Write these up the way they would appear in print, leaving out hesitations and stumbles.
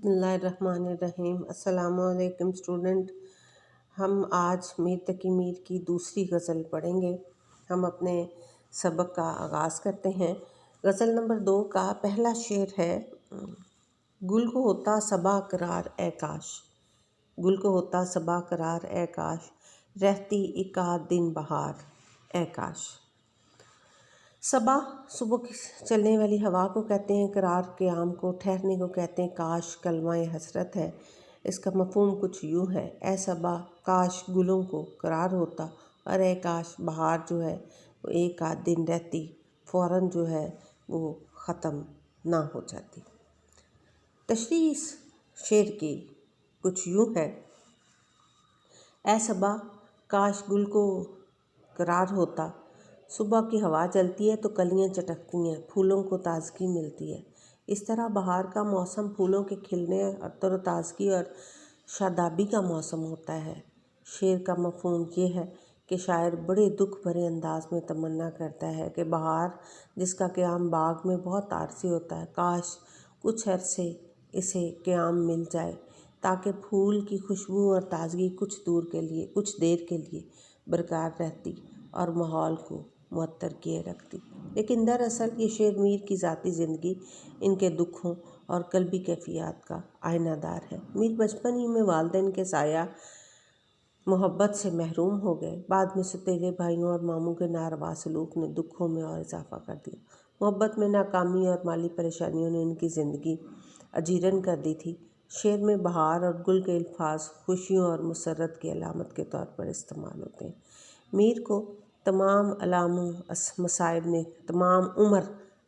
بسم اللہ الرحمن الرحیم۔ السلام علیکم اسٹوڈنٹ، ہم آج میر تقی میر کی دوسری غزل پڑھیں گے۔ ہم اپنے سبق کا آغاز کرتے ہیں۔ غزل نمبر 2 کا پہلا شعر ہے: گل کو ہوتا صبا قرار اے کاش، گل کو ہوتا صبا قرار اے کاش، رہتی ایک آدھ دن بہار اے کاش۔ صبا صبح کی چلنے والی ہوا کو کہتے ہیں، قرار قیام کو، ٹھہرنے کو کہتے ہیں۔ کاش کلمہ حسرت ہے، اس کا مفہوم کچھ یوں ہے: اے صبا کاش گلوں کو قرار ہوتا، اور اے کاش بہار جو ہے وہ ایک آدھ دن رہتی، فوراً جو ہے وہ ختم نہ ہو جاتی۔ تشریح اس شعر کی کچھ یوں ہے: اے صبا کاش گل کو قرار ہوتا، صبح کی ہوا چلتی ہے تو کلیاں چٹکتی ہیں، پھولوں کو تازگی ملتی ہے۔ اس طرح بہار کا موسم پھولوں کے کھلنے اور تر و تازگی اور شادابی کا موسم ہوتا ہے۔ شعر کا مفہوم یہ ہے کہ شاعر بڑے دکھ بھرے انداز میں تمنا کرتا ہے کہ بہار جس کا قیام باغ میں بہت عارضی ہوتا ہے، کاش کچھ عرصے اسے قیام مل جائے تاکہ پھول کی خوشبو اور تازگی کچھ دیر کے لیے برقرار رہتی اور ماحول کو معطر کیے رکھتی۔ لیکن دراصل یہ شعر میر کی ذاتی زندگی، ان کے دکھوں اور قلبی کیفیات کا آئینہ دار ہے۔ میر بچپن ہی میں والدین کے سایہ محبت سے محروم ہو گئے۔ بعد میں سوتیلے بھائیوں اور ماموں کے ناروا سلوک نے دکھوں میں اور اضافہ کر دیا۔ محبت میں ناکامی اور مالی پریشانیوں نے ان کی زندگی اجیرن کر دی تھی۔ شعر میں بہار اور گل کے الفاظ خوشیوں اور مسرت کی علامت کے طور پر استعمال ہوتے ہیں۔ میر کو تمام عمر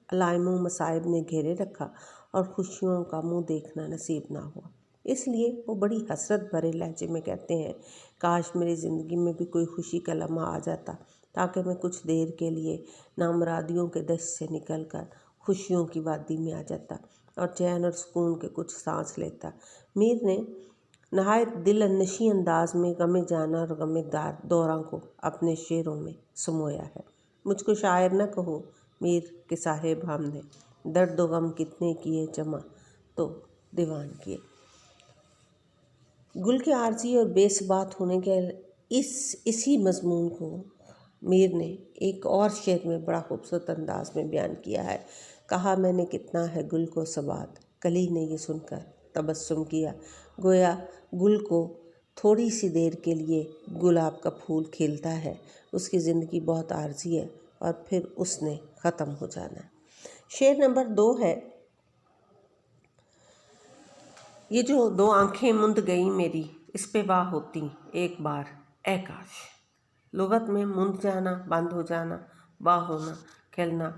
علائم و مصائب نے گھیرے رکھا اور خوشیوں کا منہ دیکھنا نصیب نہ ہوا۔ اس لیے وہ بڑی حسرت بھرے لہجے میں کہتے ہیں: کاش میری زندگی میں بھی کوئی خوشی کا لمحہ آ جاتا تاکہ میں کچھ دیر کے لیے نامرادیوں کے دشت سے نکل کر خوشیوں کی وادی میں آ جاتا اور چین اور سکون کے کچھ سانس لیتا۔ میر نے نہایت دل نشیں انداز میں غم جانا اور غم دوراں کو اپنے شعروں میں سمویا ہے۔ مجھ کو شاعر نہ کہو میر کے صاحب، ہم نے درد و غم کتنے کیے جمع تو دیوان کیے۔ گل کے عارضی اور بے ثبات ہونے کے اسی مضمون کو میر نے ایک اور شعر میں بڑا خوبصورت انداز میں بیان کیا ہے: کہا میں نے کتنا ہے گل کو ثبات، کلی نے یہ سن کر تبسم کیا۔ گویا گل کو تھوڑی سی دیر کے لیے گلاب کا پھول کھلتا ہے، اس کی زندگی بہت عارضی ہے اور پھر اس نے ختم ہو جانا ہے۔ شعر نمبر 2 ہے: یہ جو دو آنکھیں مند گئیں میری، اس پہ واہ ہوتی ایک بار اے کاش۔ لغت میں مند جانا، بند ہو جانا، واہ ہونا، کھلنا۔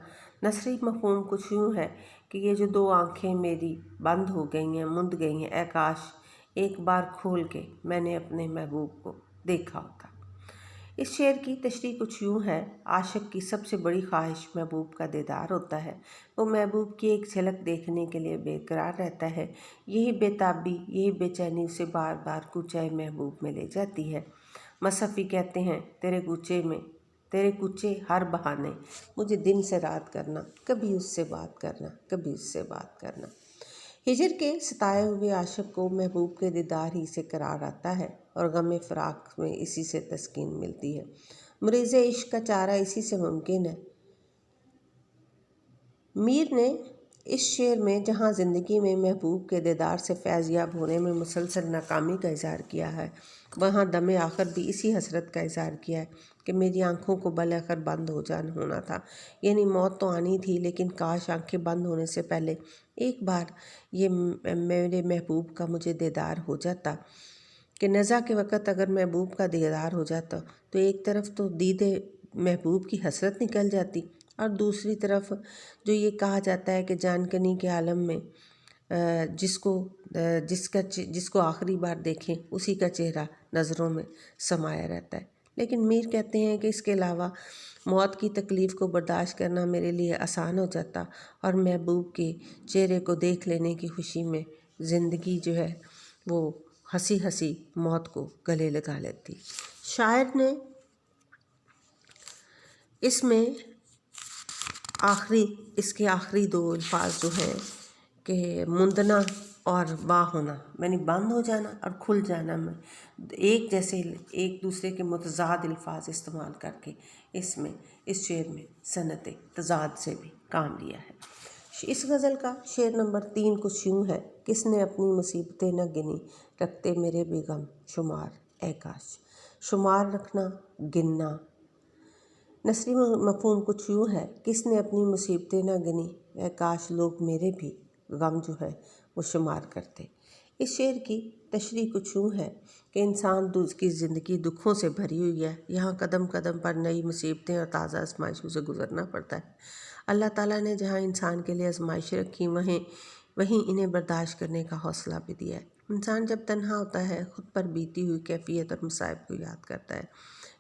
نثری مفہوم کچھ یوں ہے کہ یہ جو دو آنکھیں میری بند ہو گئی ہیں، مند گئی ہیں، اے کاش ایک بار کھول کے میں نے اپنے محبوب کو دیکھا ہوتا۔ اس شعر کی تشریح کچھ یوں ہے: عاشق کی سب سے بڑی خواہش محبوب کا دیدار ہوتا ہے۔ وہ محبوب کی ایک جھلک دیکھنے کے لیے بے قرار رہتا ہے۔ یہی بے تابی، یہی بے چینی اسے بار بار کوچہ محبوب میں لے جاتی ہے۔ مصحفی کہتے ہیں: تیرے کوچے ہر بہانے، مجھے دن سے رات کرنا، کبھی اس سے بات کرنا، کبھی اس سے بات کرنا۔ ہجر کے ستائے ہوئے عاشق کو محبوب کے دیدار ہی سے قرار آتا ہے اور غم فراق میں اسی سے تسکین ملتی ہے۔ مریض عشق کا چارہ اسی سے ممکن ہے۔ میر نے اس شعر میں جہاں زندگی میں محبوب کے دیدار سے فیض یاب ہونے میں مسلسل ناکامی کا اظہار کیا ہے، وہاں دم آخر بھی اسی حسرت کا اظہار کیا ہے کہ میری آنکھوں کو بالآخر بند ہونا تھا۔ یعنی موت تو آنی تھی، لیکن کاش آنکھیں بند ہونے سے پہلے ایک بار یہ میرے محبوب کا مجھے دیدار ہو جاتا، کہ نزع کے وقت اگر محبوب کا دیدار ہو جاتا تو ایک طرف تو دید محبوب کی حسرت نکل جاتی اور دوسری طرف جو یہ کہا جاتا ہے کہ جان کنی کے عالم میں جس کو آخری بار دیکھیں اسی کا چہرہ نظروں میں سمایا رہتا ہے۔ لیکن میر کہتے ہیں کہ اس کے علاوہ موت کی تکلیف کو برداشت کرنا میرے لیے آسان ہو جاتا اور محبوب کے چہرے کو دیکھ لینے کی خوشی میں زندگی جو ہے وہ ہنسی ہنسی موت کو گلے لگا لیتی۔ شاعر نے اس کے آخری دو الفاظ جو ہیں کہ مندنا اور با ہونا یعنی بند ہو جانا اور کھل جانا میں ایک جیسے ایک دوسرے کے متضاد الفاظ استعمال کر کے اس شعر میں صنعت تضاد سے بھی کام لیا ہے۔ اس غزل کا شعر نمبر 3 کچھ یوں ہے: کس نے اپنی مصیبتیں نہ گنی، رکھتے میرے بھی غم شمار اے کاش۔ شمار رکھنا، گننا۔ نثری مفہوم کچھ یوں ہے: کس نے اپنی مصیبتیں نہ گنی، اے کاش لوگ میرے بھی غم جو ہے وہ شمار کرتے۔ اس شعر کی تشریح کچھ یوں ہے کہ انسان کی زندگی دکھوں سے بھری ہوئی ہے، یہاں قدم قدم پر نئی مصیبتیں اور تازہ آزمائشوں سے گزرنا پڑتا ہے۔ اللہ تعالیٰ نے جہاں انسان کے لیے آزمائشیں رکھی وہیں انہیں برداشت کرنے کا حوصلہ بھی دیا ہے۔ انسان جب تنہا ہوتا ہے، خود پر بیتی ہوئی کیفیت اور مصائب کو یاد کرتا ہے۔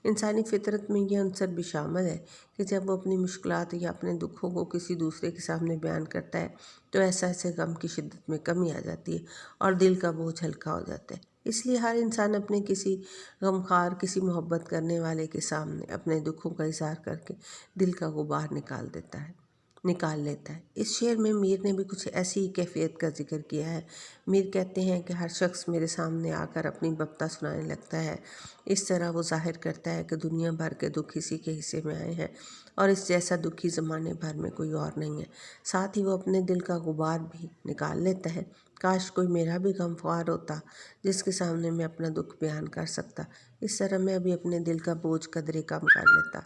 انسانی فطرت میں یہ عنصر بھی شامل ہے کہ جب وہ اپنی مشکلات یا اپنے دکھوں کو کسی دوسرے کے سامنے بیان کرتا ہے تو احساس غم کی شدت میں کمی آ جاتی ہے اور دل کا بوجھ ہلکا ہو جاتا ہے۔ اس لیے ہر انسان اپنے کسی غمخوار، کسی محبت کرنے والے کے سامنے اپنے دکھوں کا اظہار کر کے دل کا غبار نکال لیتا ہے۔ اس شعر میں میر نے بھی کچھ ایسی ہی کیفیت کا ذکر کیا ہے۔ میر کہتے ہیں کہ ہر شخص میرے سامنے آ کر اپنی بپتا سنانے لگتا ہے، اس طرح وہ ظاہر کرتا ہے کہ دنیا بھر کے دکھ اسی کے حصے میں آئے ہیں اور اس جیسا دکھی زمانے بھر میں کوئی اور نہیں ہے۔ ساتھ ہی وہ اپنے دل کا غبار بھی نکال لیتا ہے۔ کاش کوئی میرا بھی غمخوار ہوتا جس کے سامنے میں اپنا دکھ بیان کر سکتا، اس طرح میں بھی اپنے دل کا بوجھ قدرے کم کر لیتا۔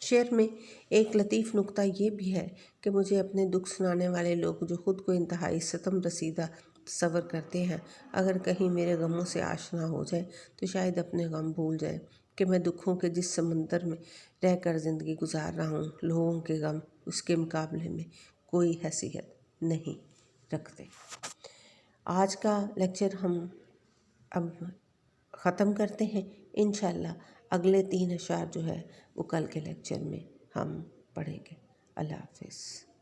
شعر میں ایک لطیف نکتہ یہ بھی ہے کہ مجھے اپنے دکھ سنانے والے لوگ جو خود کو انتہائی ستم رسیدہ تصور کرتے ہیں، اگر کہیں میرے غموں سے آشنا ہو جائے تو شاید اپنے غم بھول جائیں کہ میں دکھوں کے جس سمندر میں رہ کر زندگی گزار رہا ہوں، لوگوں کے غم اس کے مقابلے میں کوئی حیثیت نہیں رکھتے۔ آج کا لیکچر ہم اب ختم کرتے ہیں۔ انشاءاللہ اگلے 3 اشعار جو ہے وہ کل کے لیکچر میں ہم پڑھیں گے۔ اللہ حافظ۔